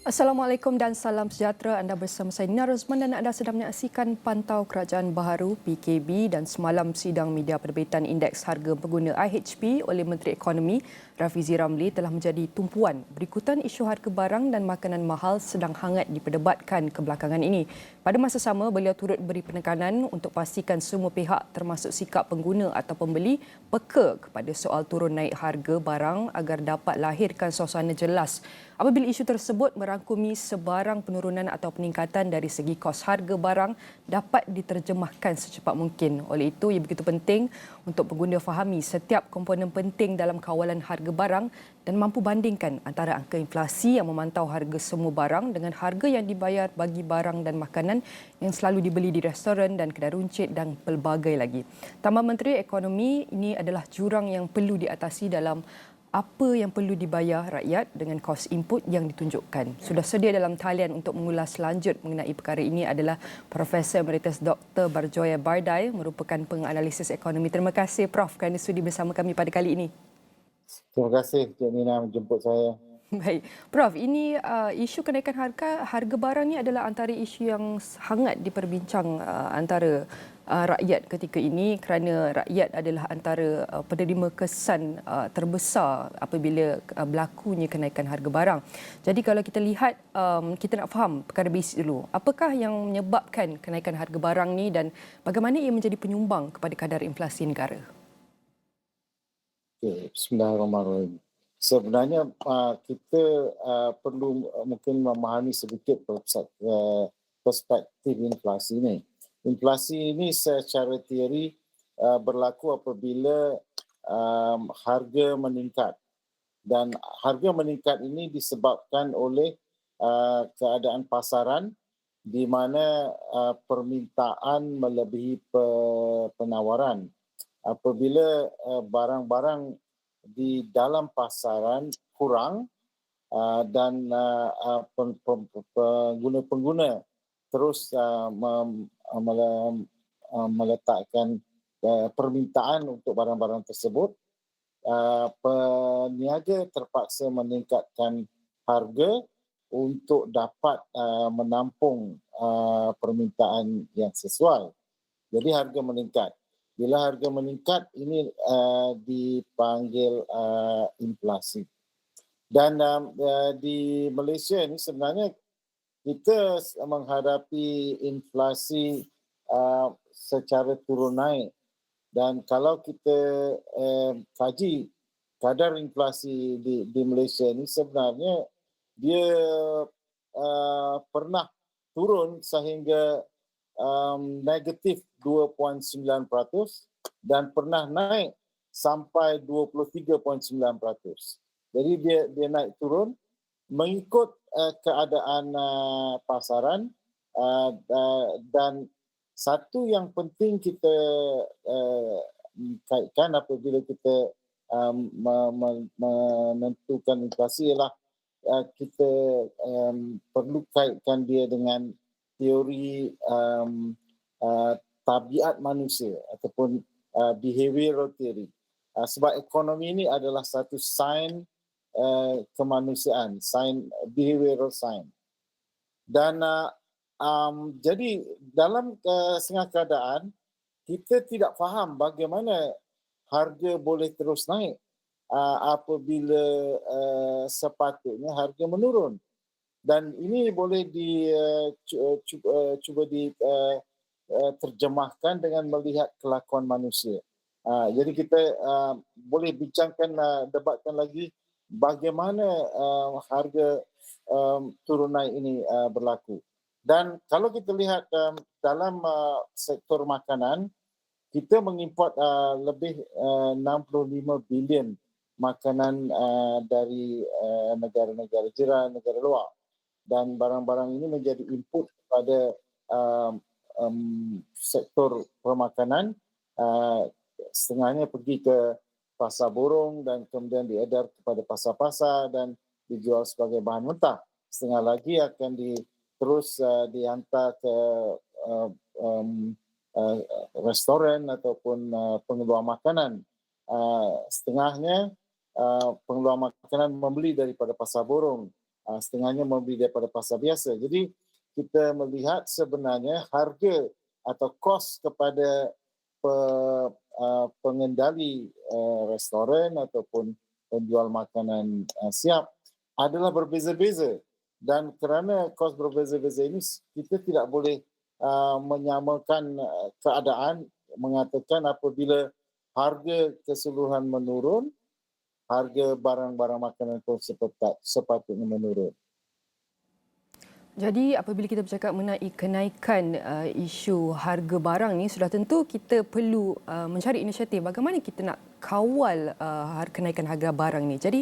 Assalamualaikum dan salam sejahtera. Anda bersama saya Nina Rosman dan anda sedang menyaksikan Pantau Kerajaan Baharu PKB dan semalam sidang media penerbitan Indeks Harga Pengguna IHP oleh Menteri Ekonomi Rafizi Ramli telah menjadi tumpuan berikutan isu harga barang dan makanan mahal sedang hangat diperdebatkan kebelakangan ini. Pada masa sama, beliau turut beri penekanan untuk pastikan semua pihak termasuk sikap pengguna atau pembeli peka kepada soal turun naik harga barang agar dapat lahirkan suasana jelas apabila isu tersebut merangkumi sebarang penurunan atau peningkatan dari segi kos harga barang dapat diterjemahkan secepat mungkin. Oleh itu, ia begitu penting untuk pengguna fahami setiap komponen penting dalam kawalan harga barang dan mampu bandingkan antara angka inflasi yang memantau harga semua barang dengan harga yang dibayar bagi barang dan makanan yang selalu dibeli di restoran dan kedai runcit dan pelbagai lagi. Tambah Menteri Ekonomi, ini adalah jurang yang perlu diatasi dalam apa yang perlu dibayar rakyat dengan kos input yang ditunjukkan. Sudah sedia dalam talian untuk mengulas lanjut mengenai perkara ini adalah Profesor Emeritus Dr. Barjoya Bardai, merupakan penganalisis ekonomi. Terima kasih Prof kerana sudi bersama kami pada kali ini. Terima kasih Cik Nina menjemput saya. Baik, Prof, ini isu kenaikan harga barang ni adalah antara isu yang hangat diperbincang antara rakyat ketika ini kerana rakyat adalah antara penerima kesan terbesar apabila berlakunya kenaikan harga barang. Jadi kalau kita lihat, kita nak faham perkara basic dulu. Apakah yang menyebabkan kenaikan harga barang ni dan bagaimana ia menjadi penyumbang kepada kadar inflasi negara? Okay. Bismillahirrahmanirrahim. Sebenarnya kita perlu mungkin memahami sedikit perspektif inflasi ini. Inflasi ini secara teori berlaku apabila harga meningkat. Dan harga meningkat ini disebabkan oleh keadaan pasaran di mana permintaan melebihi penawaran. Apabila barang-barang di dalam pasaran kurang dan pengguna-pengguna terus meletakkan permintaan untuk barang-barang tersebut, peniaga terpaksa meningkatkan harga untuk dapat menampung permintaan yang sesuai. Jadi harga meningkat. Bila harga meningkat, ini dipanggil inflasi. Dan di Malaysia ini sebenarnya kita menghadapi inflasi secara turun naik. Dan kalau kita kaji kadar inflasi di Malaysia ini sebenarnya dia pernah turun sehingga negatif 2.9% dan pernah naik sampai 23.9%. Jadi dia naik turun mengikut keadaan pasaran dan satu yang penting kita kaitkan apabila kita menentukan inflasi ialah kita perlu kaitkan dia dengan teori tabiat manusia ataupun behavioral theory. Sebab ekonomi ini adalah satu sains kemanusiaan, behavioral science. Dan jadi dalam setengah keadaan kita tidak faham bagaimana harga boleh terus naik apabila sepatutnya harga menurun. Dan ini boleh cuba diterjemahkan dengan melihat kelakuan manusia. Jadi kita boleh bincangkan, debatkan lagi bagaimana harga turun naik ini berlaku. Dan kalau kita lihat dalam sektor makanan, kita mengimport lebih 65 bilion makanan dari negara-negara jiran, negara luar. Dan barang-barang ini menjadi input kepada sektor permakanan. Setengahnya pergi ke pasar borong dan kemudian diedar kepada pasar-pasar dan dijual sebagai bahan mentah. Setengah lagi akan terus dihantar ke restoran ataupun pengeluar makanan. Setengahnya pengeluar makanan membeli daripada pasar borong. setengahnya membeli daripada pasar biasa. Jadi kita melihat sebenarnya harga atau kos kepada pengendali restoran ataupun penjual makanan siap adalah berbeza-beza, dan kerana kos berbeza-beza ini kita tidak boleh menyamakan keadaan, mengatakan apabila harga keseluruhan menurun, harga barang-barang makanan pun sepatutnya menurun. Jadi apabila kita bercakap mengenai kenaikan isu harga barang ni, sudah tentu kita perlu mencari inisiatif bagaimana kita nak kawal kenaikan harga barang ni. Jadi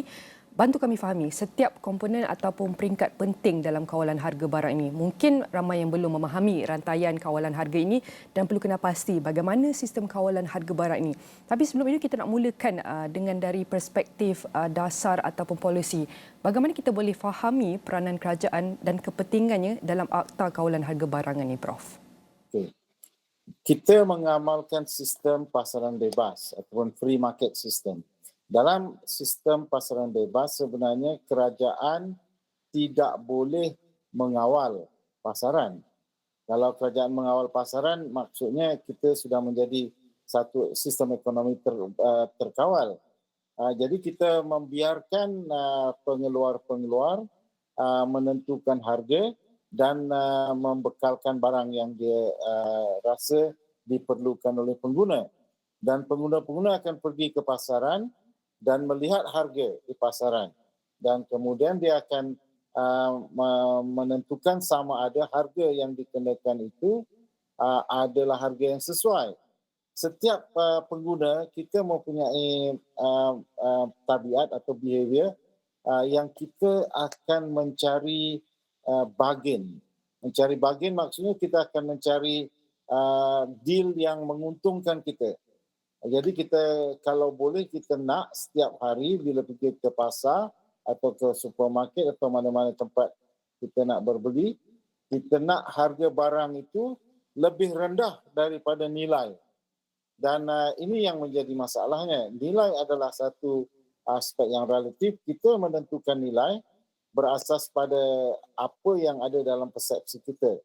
bantu kami fahami setiap komponen ataupun peringkat penting dalam kawalan harga barang ini. Mungkin ramai yang belum memahami rantaian kawalan harga ini dan perlu kena pasti bagaimana sistem kawalan harga barang ini. Tapi sebelum itu kita nak mulakan dengan dari perspektif dasar ataupun polisi. Bagaimana kita boleh fahami peranan kerajaan dan kepentingannya dalam Akta Kawalan Harga Barang ini, Prof? Okay. Kita mengamalkan sistem pasaran bebas ataupun free market system. Dalam sistem pasaran bebas, sebenarnya kerajaan tidak boleh mengawal pasaran. Kalau kerajaan mengawal pasaran, maksudnya kita sudah menjadi satu sistem ekonomi terkawal. Jadi kita membiarkan pengeluar-pengeluar menentukan harga dan membekalkan barang yang dia rasa diperlukan oleh pengguna. Dan pengguna-pengguna akan pergi ke pasaran dan melihat harga di pasaran, dan kemudian dia akan menentukan sama ada harga yang dikenakan itu adalah harga yang sesuai. Setiap pengguna kita mempunyai tabiat atau behavior yang kita akan mencari bargain. Mencari bargain maksudnya kita akan mencari deal yang menguntungkan kita. Jadi kita kalau boleh kita nak setiap hari bila pergi ke pasar atau ke supermarket atau mana-mana tempat kita nak berbeli, kita nak harga barang itu lebih rendah daripada nilai. Dan ini yang menjadi masalahnya. Nilai adalah satu aspek yang relatif. Kita menentukan nilai berasas pada apa yang ada dalam persepsi kita.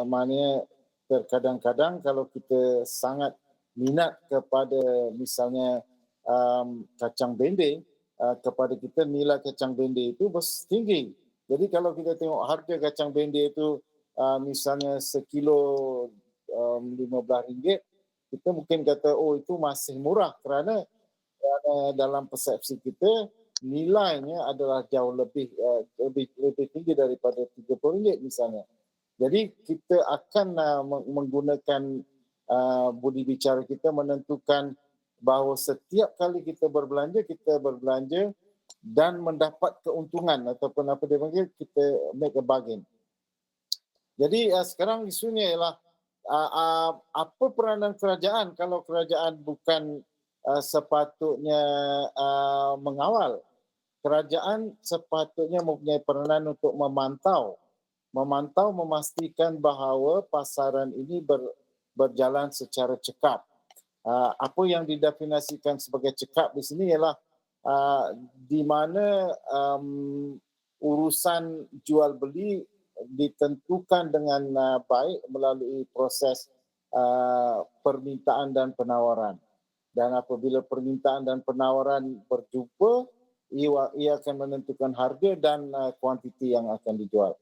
Maknanya terkadang-kadang kalau kita sangat minat kepada misalnya kacang bende, kepada kita nilai kacang bende itu tinggi. Jadi kalau kita tengok harga kacang bende itu misalnya sekilo RM15, kita mungkin kata oh itu masih murah kerana dalam persepsi kita nilainya adalah jauh lebih tinggi daripada RM30 misalnya. Jadi kita akan menggunakan budi bicara kita menentukan bahawa setiap kali kita berbelanja dan mendapat keuntungan ataupun apa dia panggil, kita make a bargain. Jadi sekarang isunya ialah apa peranan kerajaan kalau kerajaan bukan sepatutnya mengawal. Kerajaan sepatutnya mempunyai peranan untuk memantau, memastikan bahawa pasaran ini berjalan secara cekap. Apa yang didefinisikan sebagai cekap di sini ialah di mana urusan jual beli ditentukan dengan baik melalui proses permintaan dan penawaran. Dan apabila permintaan dan penawaran berjumpa, ia akan menentukan harga dan kuantiti yang akan dijual.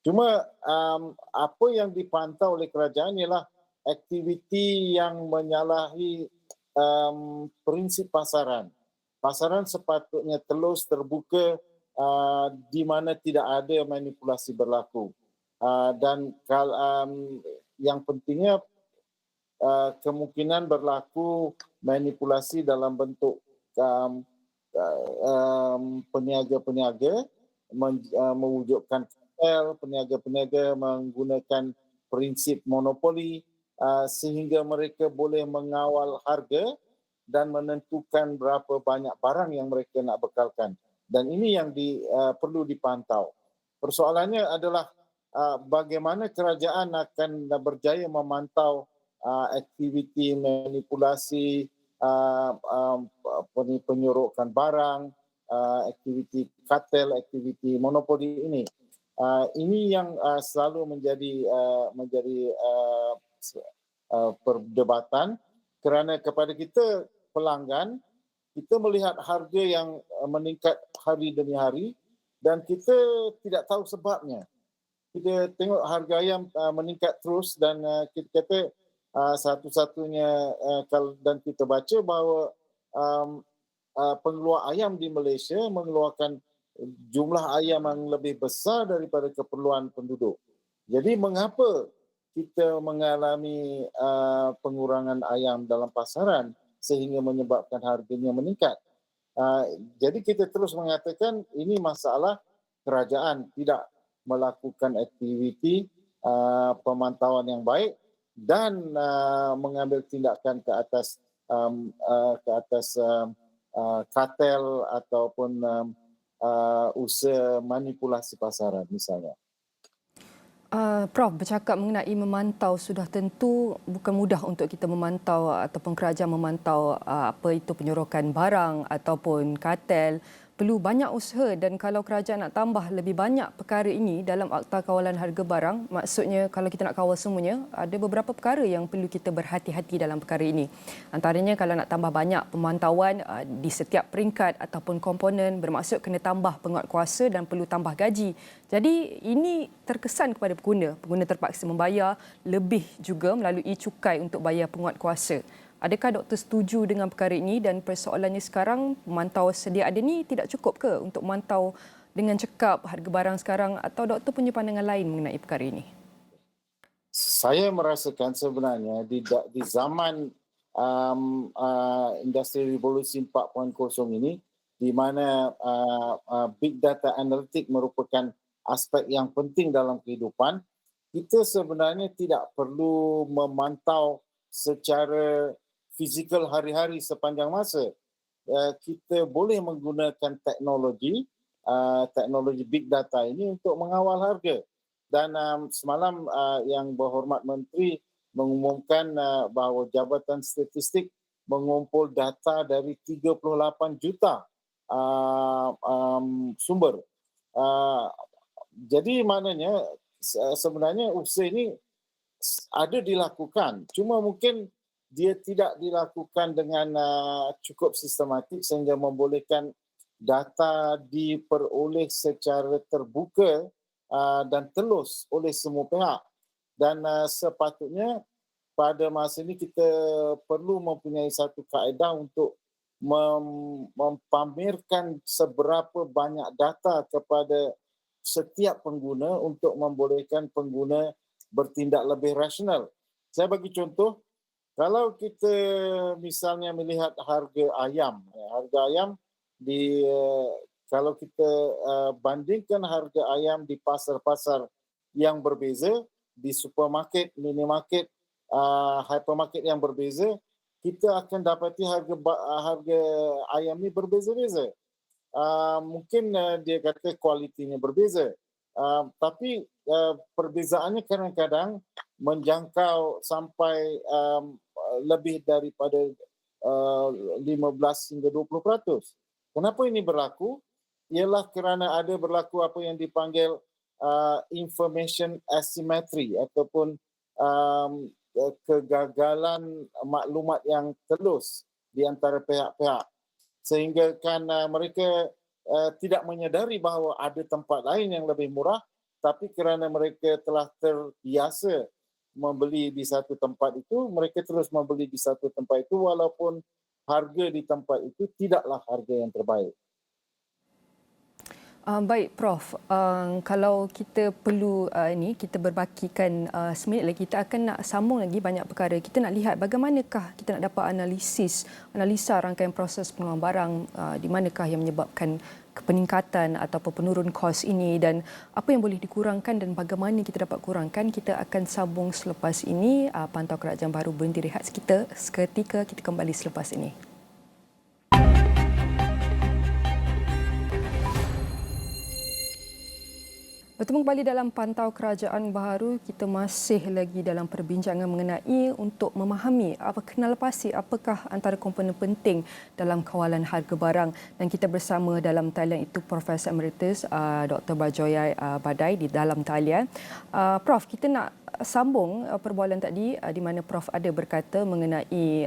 Cuma apa yang dipantau oleh kerajaan ialah aktiviti yang menyalahi prinsip pasaran. Pasaran sepatutnya telus terbuka di mana tidak ada manipulasi berlaku. Dan yang pentingnya kemungkinan berlaku manipulasi dalam bentuk peniaga-peniaga mewujudkan kartel, peniaga-peniaga menggunakan prinsip monopoli sehingga mereka boleh mengawal harga dan menentukan berapa banyak barang yang mereka nak bekalkan. Dan ini yang perlu dipantau. Persoalannya adalah bagaimana kerajaan akan berjaya memantau aktiviti manipulasi, penyuruhkan barang, aktiviti kartel, aktiviti monopoli ini. Ini yang selalu menjadi perdebatan, kerana kepada kita pelanggan, kita melihat harga yang meningkat hari demi hari dan kita tidak tahu sebabnya. Kita tengok harga ayam meningkat terus dan kita kata satu-satunya dan kita baca bahawa pengeluar ayam di Malaysia mengeluarkan jumlah ayam yang lebih besar daripada keperluan penduduk. Jadi mengapa kita mengalami pengurangan ayam dalam pasaran sehingga menyebabkan harganya meningkat? Jadi kita terus mengatakan ini masalah kerajaan tidak melakukan aktiviti pemantauan yang baik dan mengambil tindakan ke atas kartel ataupun usaha manipulasi pasaran misalnya. Prof, bercakap mengenai memantau, sudah tentu bukan mudah untuk kita memantau ataupun kerajaan memantau apa itu penyorokan barang ataupun kartel. Perlu banyak usaha dan kalau kerajaan nak tambah lebih banyak perkara ini dalam Akta Kawalan Harga Barang, maksudnya kalau kita nak kawal semuanya, ada beberapa perkara yang perlu kita berhati-hati dalam perkara ini. Antaranya kalau nak tambah banyak pemantauan di setiap peringkat ataupun komponen, bermaksud kena tambah penguatkuasa dan perlu tambah gaji. Jadi ini terkesan kepada pengguna. Pengguna terpaksa membayar lebih juga melalui cukai untuk bayar penguatkuasa. Adakah doktor setuju dengan perkara ini dan persoalannya sekarang pemantau sedia ada ni tidak cukup ke untuk memantau dengan cekap harga barang sekarang atau doktor punya pandangan lain mengenai perkara ini? Saya merasakan sebenarnya di zaman industri revolusi 4.0 ini di mana big data analytic merupakan aspek yang penting dalam kehidupan, kita sebenarnya tidak perlu memantau secara fizikal hari-hari sepanjang masa. Kita boleh menggunakan teknologi big data ini untuk mengawal harga. Dan semalam yang berhormat Menteri mengumumkan bahawa Jabatan Statistik mengumpul data dari 38 juta sumber. Jadi maknanya sebenarnya usaha ini ada dilakukan. Cuma mungkin dia tidak dilakukan dengan cukup sistematik sehingga membolehkan data diperoleh secara terbuka dan telus oleh semua pihak. Dan sepatutnya pada masa ini kita perlu mempunyai satu kaedah untuk mempamerkan seberapa banyak data kepada setiap pengguna untuk membolehkan pengguna bertindak lebih rasional. Saya bagi contoh, kalau kita misalnya melihat harga ayam kalau kita bandingkan harga ayam di pasar-pasar yang berbeza, di supermarket, minimarket, hypermarket yang berbeza, kita akan dapati harga ayam ni berbeza-beza. Mungkin dia kata kualitinya berbeza, tapi perbezaannya kadang-kadang menjangkau sampai lebih daripada 15 hingga 20%. Kenapa ini berlaku? Ialah kerana ada berlaku apa yang dipanggil information asymmetry ataupun kegagalan maklumat yang telus di antara pihak-pihak. Sehingga kan mereka tidak menyadari bahawa ada tempat lain yang lebih murah, tapi kerana mereka telah terbiasa membeli di satu tempat itu, mereka terus membeli di satu tempat itu walaupun harga di tempat itu tidaklah harga yang terbaik. Baik Prof, kalau kita perlu kita berbakikan seminit lagi, kita akan nak sambung lagi banyak perkara. Kita nak lihat bagaimanakah kita nak dapat analisa rangkaian proses pengeluaran barang, di manakah yang menyebabkan peningkatan ataupun penurun kos ini dan apa yang boleh dikurangkan dan bagaimana kita dapat kurangkan. Kita akan sambung selepas ini. Pantau Kerajaan Baru berhenti rehat seketika, kita kembali selepas ini. Bertemu kembali dalam Pantau Kerajaan Baharu. Kita masih lagi dalam perbincangan mengenai untuk memahami kenal pasti apakah antara komponen penting dalam kawalan harga barang. Dan kita bersama dalam talian itu Profesor Emeritus Dr. Bajoyai Badai di dalam talian. Prof, kita nak sambung perbualan tadi di mana Prof ada berkata mengenai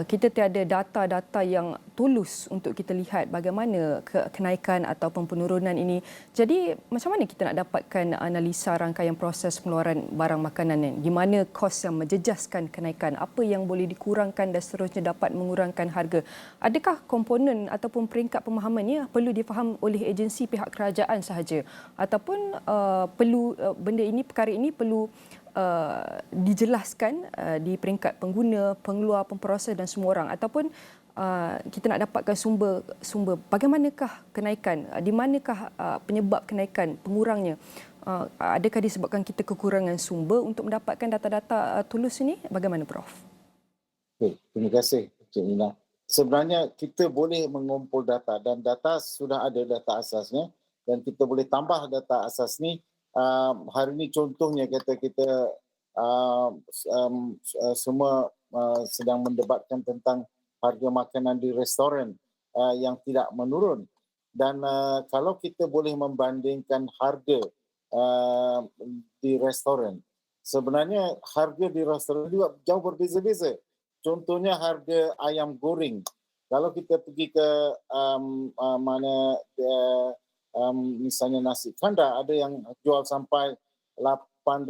kita tiada data-data yang tulus untuk kita lihat bagaimana kenaikan ataupun penurunan ini. Jadi macam mana kita nak dapatkan analisa rangkaian proses pengeluaran barang makanan ini? Di mana kos yang menjejaskan kenaikan? Apa yang boleh dikurangkan dan seterusnya dapat mengurangkan harga? Adakah komponen ataupun peringkat pemahaman ini perlu difaham oleh agensi pihak kerajaan sahaja? Ataupun perkara ini perlu dijelaskan di peringkat pengguna, pengeluar, pemproses dan semua orang, ataupun kita nak dapatkan sumber bagaimanakah kenaikan, di manakah penyebab kenaikan, pengurangnya, adakah disebabkan kita kekurangan sumber untuk mendapatkan data-data tulus ini? Bagaimana Prof? Okay, terima kasih Cik Nina. Sebenarnya kita boleh mengumpul data dan data sudah ada data asasnya dan kita boleh tambah data asas ni. Hari ini contohnya kita semua sedang mendebatkan tentang harga makanan di restoran yang tidak menurun. Dan kalau kita boleh membandingkan harga di restoran, sebenarnya harga di restoran juga jauh berbeza-beza. Contohnya harga ayam goreng. Kalau kita pergi ke misalnya nasi kandar, ada yang jual sampai RM8,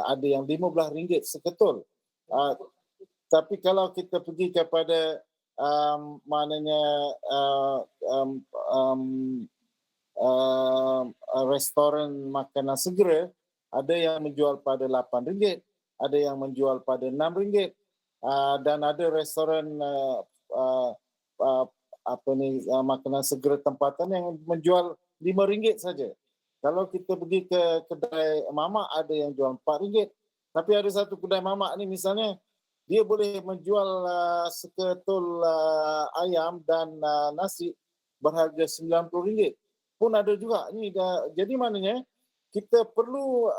ada yang RM15 seketul. Tapi kalau kita pergi kepada restoran makanan segera, ada yang menjual pada RM8, ada yang menjual pada RM6, dan ada restoran makanan segera tempatan yang menjual RM5 saja. Kalau kita pergi ke kedai mamak, ada yang jual RM4. Tapi ada satu kedai mamak ni misalnya, dia boleh menjual seketul ayam dan nasi berharga RM90. Pun ada juga ni. Jadi maknanya kita perlu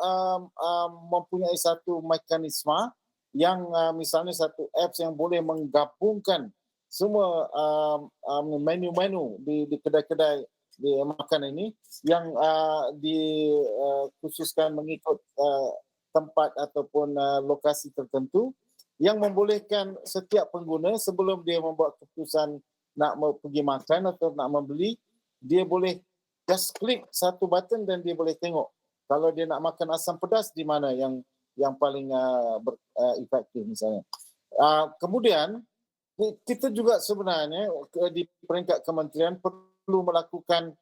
mempunyai satu mekanisme yang misalnya satu apps yang boleh menggabungkan semua menu-menu di kedai-kedai di makan ini yang dikhususkan mengikut tempat ataupun lokasi tertentu, yang membolehkan setiap pengguna sebelum dia membuat keputusan nak pergi makan atau nak membeli, dia boleh just klik satu button dan dia boleh tengok kalau dia nak makan asam pedas di mana yang paling efektif misalnya. Kemudian kita juga sebenarnya di peringkat kementerian perlu melakukan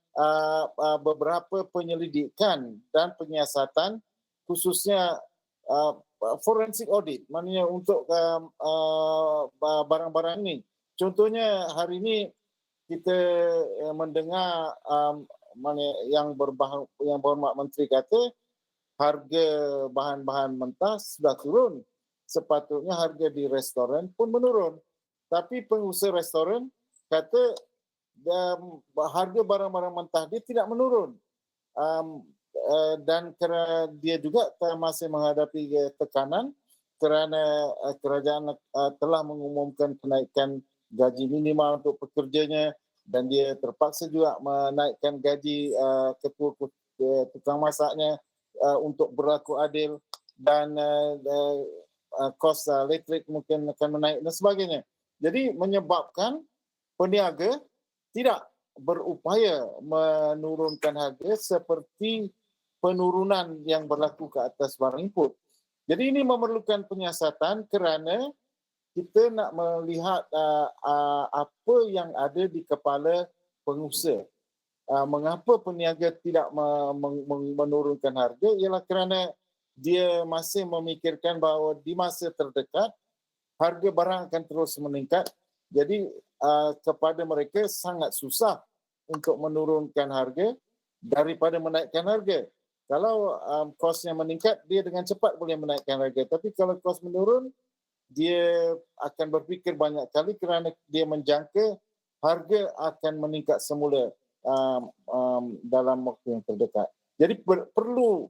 beberapa penyelidikan dan penyiasatan, khususnya forensic audit, maknanya untuk barang-barang ini. Contohnya hari ini kita mendengar yang berhormat Menteri kata harga bahan-bahan mentah sudah turun. Sepatutnya harga di restoran pun menurun. Tapi pengusaha restoran kata harga barang-barang mentah dia tidak menurun. Dan kerana dia juga masih menghadapi tekanan kerana kerajaan telah mengumumkan kenaikan gaji minimal untuk pekerjanya, dan dia terpaksa juga menaikkan gaji ketua tukang masaknya untuk berlaku adil, dan kos elektrik mungkin akan menaik dan sebagainya. Jadi menyebabkan peniaga tidak berupaya menurunkan harga seperti penurunan yang berlaku ke atas barang input. Jadi ini memerlukan penyiasatan kerana kita nak melihat apa yang ada di kepala pengusaha. Mengapa peniaga tidak menurunkan harga ialah kerana dia masih memikirkan bahawa di masa terdekat harga barang akan terus meningkat. Jadi kepada mereka sangat susah untuk menurunkan harga daripada menaikkan harga. Kalau kosnya meningkat, dia dengan cepat boleh menaikkan harga. Tapi kalau kos menurun, dia akan berfikir banyak kali kerana dia menjangka harga akan meningkat semula dalam waktu yang terdekat. Jadi perlu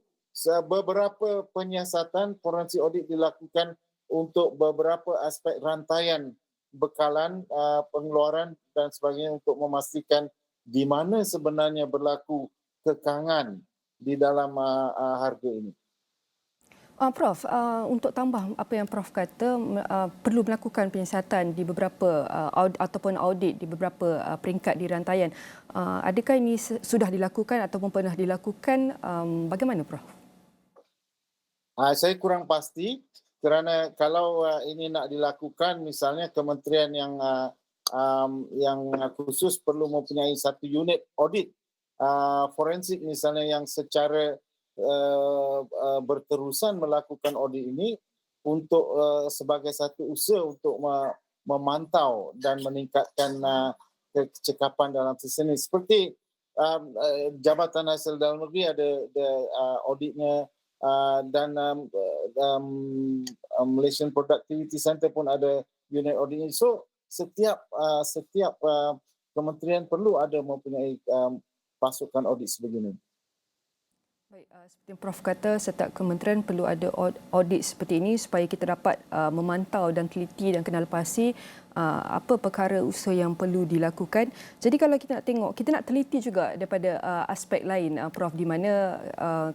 beberapa penyiasatan forensik audit dilakukan untuk beberapa aspek rantaian bekalan, pengeluaran dan sebagainya untuk memastikan di mana sebenarnya berlaku kekangan di dalam harga ini. Prof, untuk tambah apa yang Prof kata, perlu melakukan penyiasatan di beberapa ataupun audit di beberapa peringkat di rantaian. Adakah ini sudah dilakukan ataupun pernah dilakukan? Bagaimana, Prof? Saya kurang pasti kerana kalau ini nak dilakukan, misalnya kementerian yang khusus perlu mempunyai satu unit audit forensik misalnya yang secara berterusan melakukan audit ini untuk sebagai satu usaha untuk memantau dan meningkatkan kecekapan dalam sistem ini. Seperti Jabatan Hasil Dalam Negeri ada auditnya, dan Malaysian Productivity Center pun ada unit audit ini. So setiap kementerian perlu ada mempunyai pasukan audit sebegini. Baik, seperti yang Prof kata, setiap kementerian perlu ada audit seperti ini supaya kita dapat memantau dan teliti dan kenal pasti apa perkara usaha yang perlu dilakukan. Jadi kalau kita nak tengok, kita nak teliti juga daripada aspek lain, Prof, di mana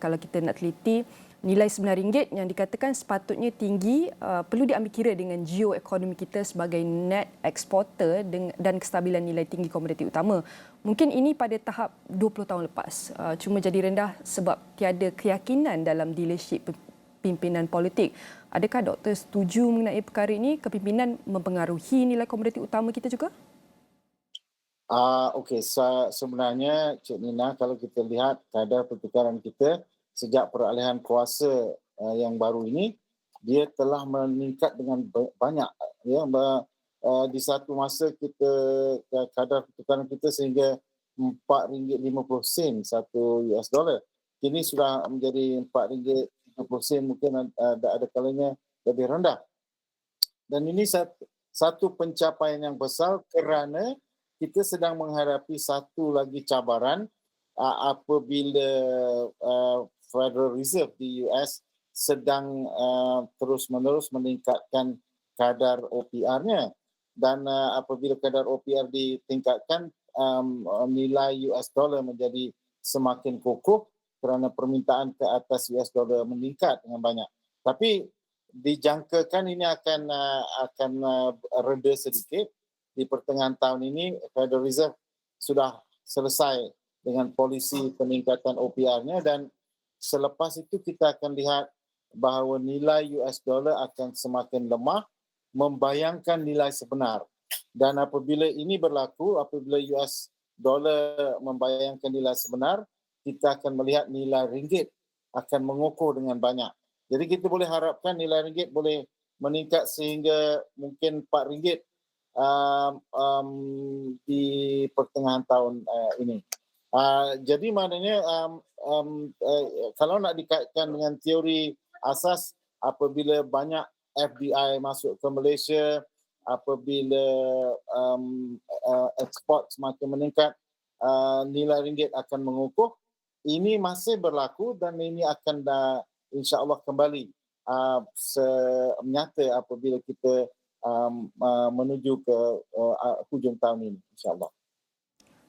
kalau kita nak teliti nilai RM9 yang dikatakan sepatutnya tinggi, perlu diambil kira dengan geoekonomi kita sebagai net exporter dan kestabilan nilai tinggi komoditi utama. Mungkin ini pada tahap 20 tahun lepas, cuma jadi rendah sebab tiada keyakinan dalam leadership pimpinan politik. Adakah doktor setuju mengenai perkara ini? Kepimpinan mempengaruhi nilai komoditi utama kita juga? Okey, sebenarnya Cik Nina, kalau kita lihat kadar pertukaran kita sejak peralihan kuasa yang baru ini, dia telah meningkat dengan banyak. Ya, di satu masa kita kadar pertukaran kita sehingga RM4.50 satu US dollar. Kini sudah menjadi RM4.30, mungkin ada kalanya lebih rendah. Dan ini satu pencapaian yang besar kerana kita sedang menghadapi satu lagi cabaran apabila Federal Reserve di US sedang terus-menerus meningkatkan kadar OPR-nya. Dan apabila kadar OPR ditingkatkan, nilai US dollar menjadi semakin kokoh kerana permintaan ke atas US dollar meningkat dengan banyak. Tapi dijangkakan ini akan reda sedikit di pertengahan tahun ini. Federal Reserve sudah selesai dengan polisi peningkatan OPR-nya dan selepas itu kita akan lihat bahawa nilai US dollar akan semakin lemah membayangkan nilai sebenar. Dan apabila ini berlaku, apabila US dollar membayangkan nilai sebenar, kita akan melihat nilai ringgit akan mengukuh dengan banyak. Jadi kita boleh harapkan nilai ringgit boleh meningkat sehingga mungkin RM4 di pertengahan tahun ini. Jadi maknanya kalau nak dikaitkan dengan teori asas, apabila banyak FDI masuk ke Malaysia, apabila ekspor semakin meningkat, nilai ringgit akan mengukuh. Ini masih berlaku dan ini akan insya-Allah kembali menyata apabila kita menuju ke hujung tahun ini, insya-Allah.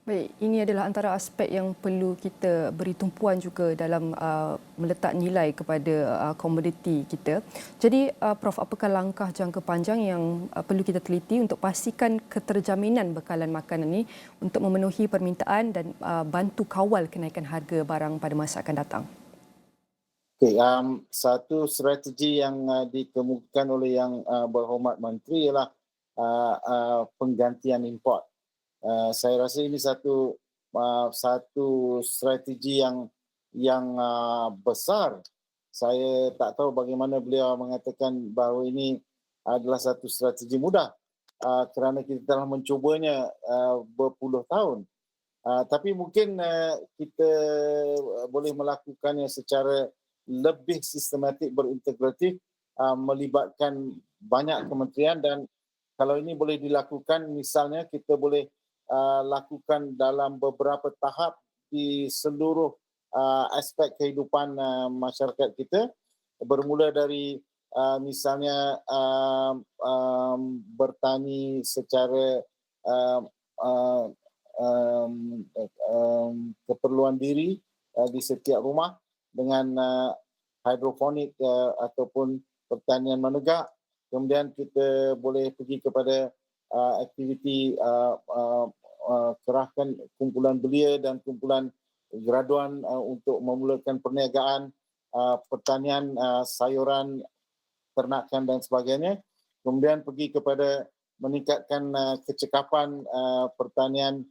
Baik, ini adalah antara aspek yang perlu kita beri tumpuan juga dalam meletak nilai kepada komoditi kita. Jadi, Prof, apakah langkah jangka panjang yang perlu kita teliti untuk pastikan keterjaminan bekalan makanan ini untuk memenuhi permintaan dan bantu kawal kenaikan harga barang pada masa akan datang? Okay, satu strategi yang dikemukakan oleh Yang Berhormat Menteri ialah penggantian import. Saya rasa ini satu strategi yang besar. Saya tak tahu bagaimana beliau mengatakan bahawa ini adalah satu strategi mudah kerana kita telah mencubanya berpuluh tahun. Tapi mungkin kita boleh melakukannya secara lebih sistematik, berintegratif, melibatkan banyak kementerian dan kalau ini boleh dilakukan, misalnya kita boleh lakukan dalam beberapa tahap di seluruh aspek kehidupan masyarakat kita, bermula dari misalnya bertani secara uh, uh, keperluan diri di setiap rumah dengan hidroponik ataupun pertanian menegak. Kemudian kita boleh pergi kepada aktiviti kerahkan kumpulan belia dan kumpulan graduan untuk memulakan perniagaan pertanian, sayuran, ternakan dan sebagainya. Kemudian pergi kepada meningkatkan kecekapan pertanian,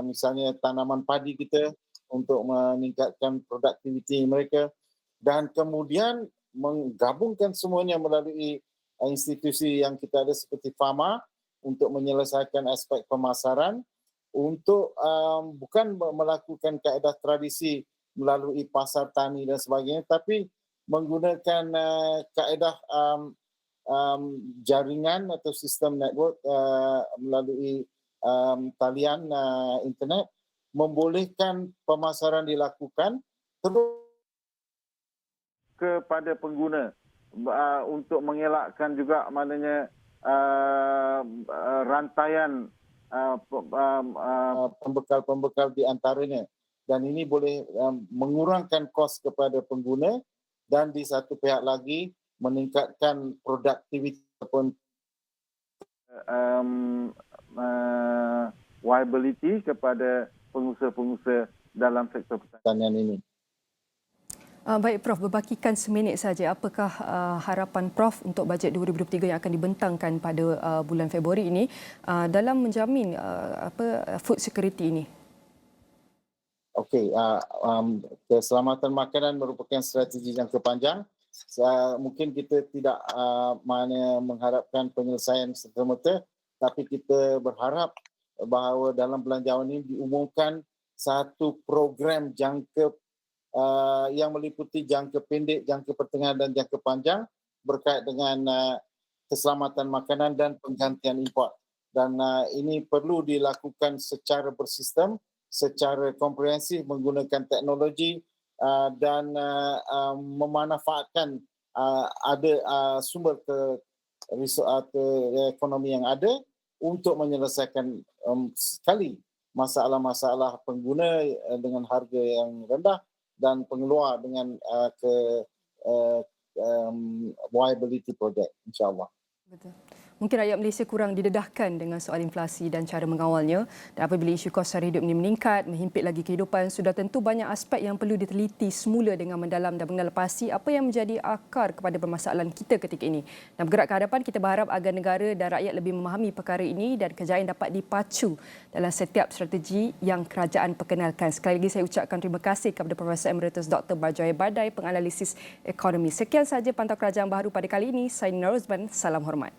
misalnya tanaman padi kita untuk meningkatkan produktiviti mereka, dan kemudian menggabungkan semuanya melalui institusi yang kita ada seperti FAMA untuk menyelesaikan aspek pemasaran, untuk bukan melakukan kaedah tradisi melalui pasar tani dan sebagainya, tapi menggunakan kaedah jaringan atau sistem network melalui talian internet, membolehkan pemasaran dilakukan terus kepada pengguna untuk mengelakkan juga maknanya rantaian pembekal-pembekal di antaranya, dan ini boleh mengurangkan kos kepada pengguna dan di satu pihak lagi meningkatkan produktiviti ataupun viability kepada pengusaha-pengusaha dalam sektor pertanian ini. Baik Prof, berbakikan seminit saja. Apakah harapan Prof untuk bajet 2023 yang akan dibentangkan pada bulan Februari ini dalam menjamin food security ini? Okey, keselamatan makanan merupakan strategi jangka panjang. Mungkin kita tidak mengharapkan penyelesaian serta-merta, tapi kita berharap bahawa dalam belanjawan ini diumumkan satu program jangka yang meliputi jangka pendek, jangka pertengahan dan jangka panjang berkait dengan keselamatan makanan dan penggantian import. Dan ini perlu dilakukan secara bersistem, secara komprehensif menggunakan teknologi dan memanfaatkan ada sumber ekonomi yang ada untuk menyelesaikan sekali masalah-masalah pengguna dengan harga yang rendah dan pengeluar dengan viability project, insyaAllah. Betul. Mungkin rakyat Malaysia kurang didedahkan dengan soal inflasi dan cara mengawalnya. Dan apabila isu kos sara hidup ini meningkat, menghimpit lagi kehidupan, sudah tentu banyak aspek yang perlu diteliti semula dengan mendalam dan mengenal pasti apa yang menjadi akar kepada permasalahan kita ketika ini. Dan bergerak ke hadapan, kita berharap agar negara dan rakyat lebih memahami perkara ini dan kejayaan dapat dipacu dalam setiap strategi yang kerajaan perkenalkan. Sekali lagi saya ucapkan terima kasih kepada Profesor Emeritus Dr. Barjoy Badai, penganalisis ekonomi. Sekian sahaja Pantau Kerajaan Baharu pada kali ini. Saya Nina Rosman, salam hormat.